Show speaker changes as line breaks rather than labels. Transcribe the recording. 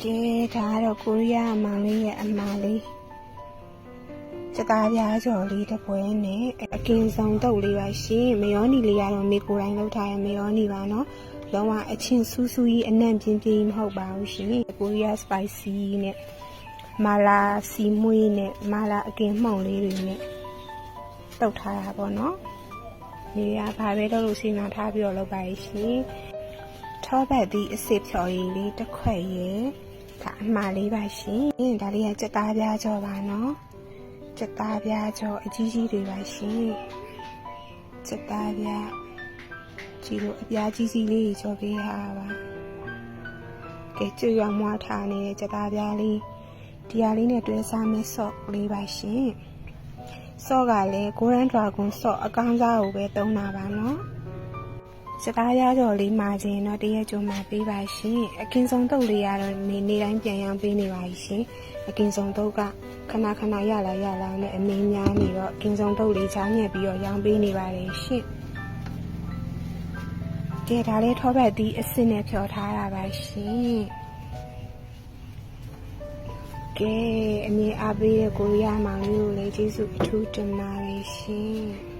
ကဲဒါကတော့ကိုရီးယားအမောင်လေးရဲ့အမာလေးစကားပြားကြော်လေးတစ်ပွဲနဲ့အကင်ဆောင်တုပ်လေးပါရှင်မယောနီလေးကတော့မေကိုတိုင်းလောက်ထားတဲ့မယောနီပါနော်လုံးဝအချင်းဆူးဆူးကြီးအနံ့ပြင်းပြင်းမဟုတ်ပါဘူးရှင်ကိုရီးယား spicy နဲ့မာလာစီမွေးနဲ့မာလာအကင်မှုန့်လေးတွေနဲ့တုပ်ထားတာပေါ့နော်ဒီကဘာပဲလို့စီမံထားပြီးတော့လုပ်ပါရှင်ထောပတ်သည့်အစစ်ဖြော်ရည်လေးတစ်ခွက်ရယ်ဒါအမှားလေးပါရှင်ဒါလေးကစက်သားပြားကြောပါနော်စက်သားပြားကြောအကြီးကြီးတွေပါရှင်စက်သားပြားကြည့်လို့အပြားကြီးကြီးလေးကြောပေးရပါကဲကျွောင်မွားထားနေတဲ့စက်သားပြားလေးဒီဟာလေးနဲ့တွဲစားမဲ့ဆော့လေးပါရှင်ဆော့ကလည်း Golden Dragon ဆော့အကောင်းစားကိုပဲသုံးတာပါနော်စတားရကြော်လေးမှာခြင်းတော့တရက်ကြုံမှာပေးပါရှင်အကင်ဆောင်တုပ်လေးကတော့နေတိုင်းပြန်ရောင်းပေးနေပါရှင်အကင်ဆောင်တုပ်ကခဏခဏရလာနဲ့အမင်းများနေတော့အကင်ဆောင်တုပ်လေးချားညက်ပြီးတော့ရောင်းပေးနေပါတယ်ရှင်ကဲဒါလေးထောပတ်သီးအစစ်နဲ့ဖြော်ထားတာပါရှင်ကဲအမြင်အားပေးတဲ့ကိုရီးယားမောင်လေးကိုလည်းကျေးဇူးအထူးတင်ပါတယ်ရှင်